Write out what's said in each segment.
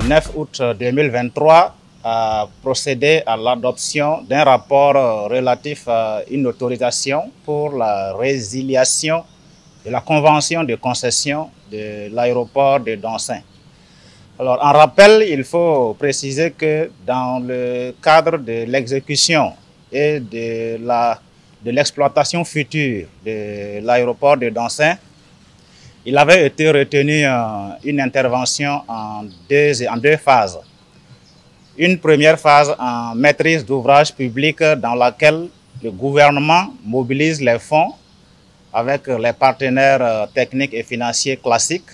9 août 2023 a procédé à l'adoption d'un rapport relatif à une autorisation pour la résiliation de la convention de concession de l'aéroport de Dancing. Alors, en rappel, il faut préciser que dans le cadre de l'exécution et de l'exploitation future de l'aéroport de Dancing, il avait été retenu une intervention en deux phases. Une première phase en maîtrise d'ouvrage public dans laquelle le gouvernement mobilise les fonds avec les partenaires techniques et financiers classiques.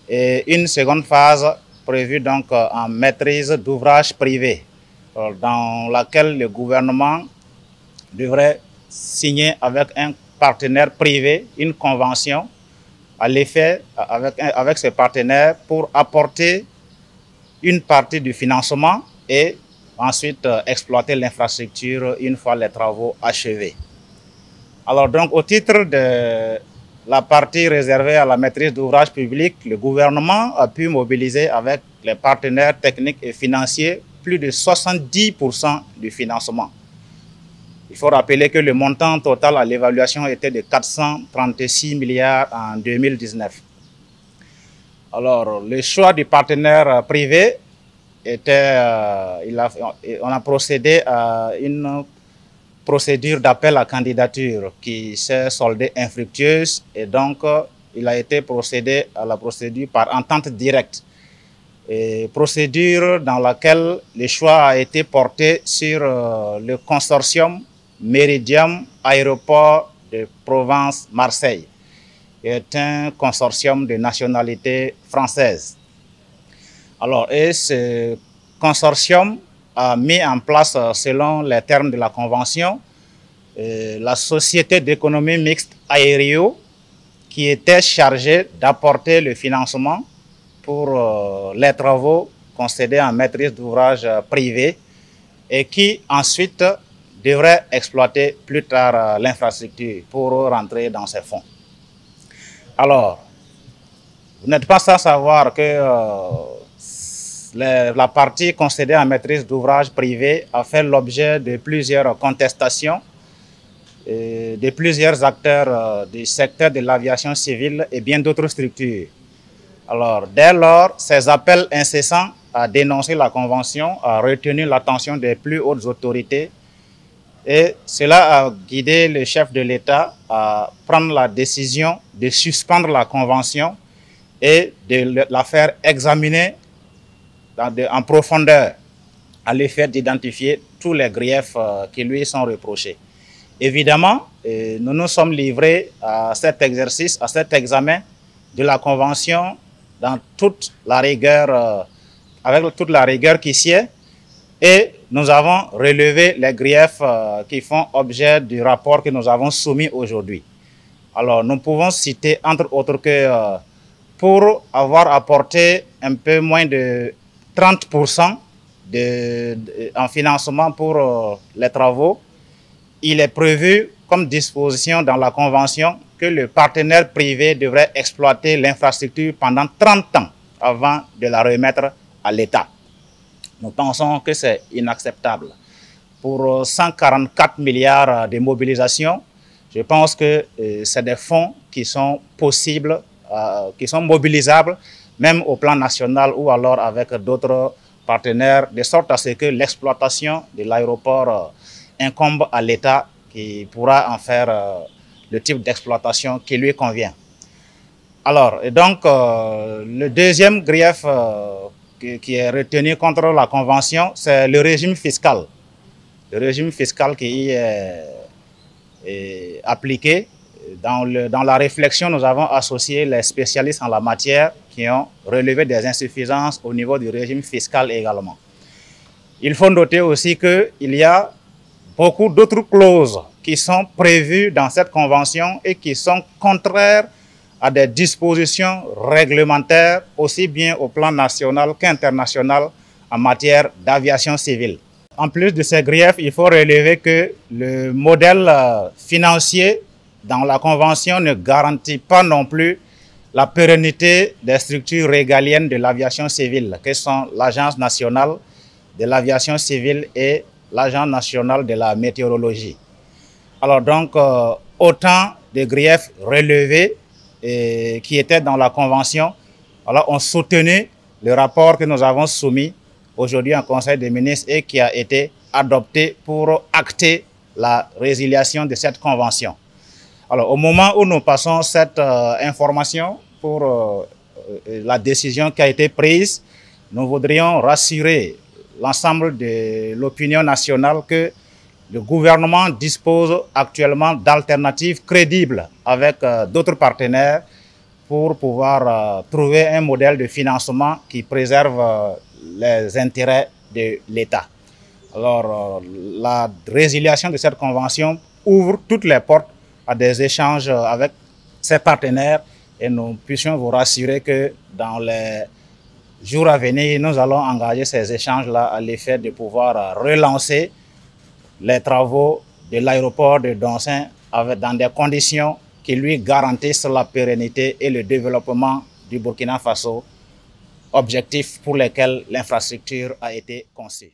Et une seconde phase prévue donc en maîtrise d'ouvrage privé dans laquelle le gouvernement devrait signer avec un partenaire privé une convention à l'effet avec ses partenaires pour apporter une partie du financement et ensuite exploiter l'infrastructure une fois les travaux achevés. Alors donc au titre de la partie réservée à la maîtrise d'ouvrage public, le gouvernement a pu mobiliser avec les partenaires techniques et financiers plus de 70% du financement. Il faut rappeler que le montant total à l'évaluation était de 436 milliards en 2019. Alors, le choix du partenaire privé était, on a procédé à une procédure d'appel à candidature qui s'est soldée infructueuse et donc il a été procédé à la procédure par entente directe. Et procédure dans laquelle le choix a été porté sur le consortium Méridiem Aéroport de Provence-Marseille, qui est un consortium de nationalité française. Alors, et ce consortium a mis en place, selon les termes de la convention, la société d'économie mixte Aéreo, qui était chargée d'apporter le financement pour les travaux concédés en maîtrise d'ouvrage privé et qui ensuite devrait exploiter plus tard l'infrastructure pour rentrer dans ces fonds. Alors, vous n'êtes pas sans savoir que la partie concédée en maîtrise d'ouvrage privé a fait l'objet de plusieurs contestations de plusieurs acteurs du secteur de l'aviation civile et bien d'autres structures. Alors, dès lors, ces appels incessants à dénoncer la convention ont retenu l'attention des plus hautes autorités et cela a guidé le chef de l'État à prendre la décision de suspendre la convention et de la faire examiner en profondeur à l'effet d'identifier tous les griefs qui lui sont reprochés. Évidemment, nous nous sommes livrés à cet exercice, à cet examen de la convention dans toute la rigueur, avec toute la rigueur qui sied, et nous avons relevé les griefs qui font objet du rapport que nous avons soumis aujourd'hui. Alors, nous pouvons citer, entre autres, que pour avoir apporté un peu moins de 30% en financement pour les travaux, il est prévu comme disposition dans la convention que le partenaire privé devrait exploiter l'infrastructure pendant 30 ans avant de la remettre à l'État. Nous pensons que c'est inacceptable. Pour 144 milliards de mobilisation, je pense que c'est des fonds qui sont possibles, qui sont mobilisables, même au plan national ou alors avec d'autres partenaires, de sorte à ce que l'exploitation de l'aéroport incombe à l'État qui pourra en faire le type d'exploitation qui lui convient. Alors, et donc, le deuxième grief qui est retenu contre la convention, c'est le régime fiscal. Le régime fiscal qui est appliqué. Dans la réflexion, nous avons associé les spécialistes en la matière qui ont relevé des insuffisances au niveau du régime fiscal également. Il faut noter aussi qu'il y a beaucoup d'autres clauses qui sont prévues dans cette convention et qui sont contraires à des dispositions réglementaires aussi bien au plan national qu'international en matière d'aviation civile. En plus de ces griefs, il faut relever que le modèle financier dans la convention ne garantit pas non plus la pérennité des structures régaliennes de l'aviation civile, que sont l'Agence nationale de l'aviation civile et l'Agence nationale de la météorologie. Alors donc, autant de griefs relevés qui étaient dans la convention, alors on soutenait le rapport que nous avons soumis aujourd'hui en Conseil des ministres et qui a été adopté pour acter la résiliation de cette convention. Alors, au moment où nous passons cette information pour la décision qui a été prise, nous voudrions rassurer l'ensemble de l'opinion nationale que le gouvernement dispose actuellement d'alternatives crédibles avec d'autres partenaires pour pouvoir trouver un modèle de financement qui préserve les intérêts de l'État. Alors, la résiliation de cette convention ouvre toutes les portes à des échanges avec ces partenaires et nous puissions vous rassurer que dans les jours à venir, nous allons engager ces échanges-là à l'effet de pouvoir relancer les travaux de l'aéroport de Doncin dans des conditions qui lui garantissent la pérennité et le développement du Burkina Faso, objectifs pour lesquels l'infrastructure a été conçue.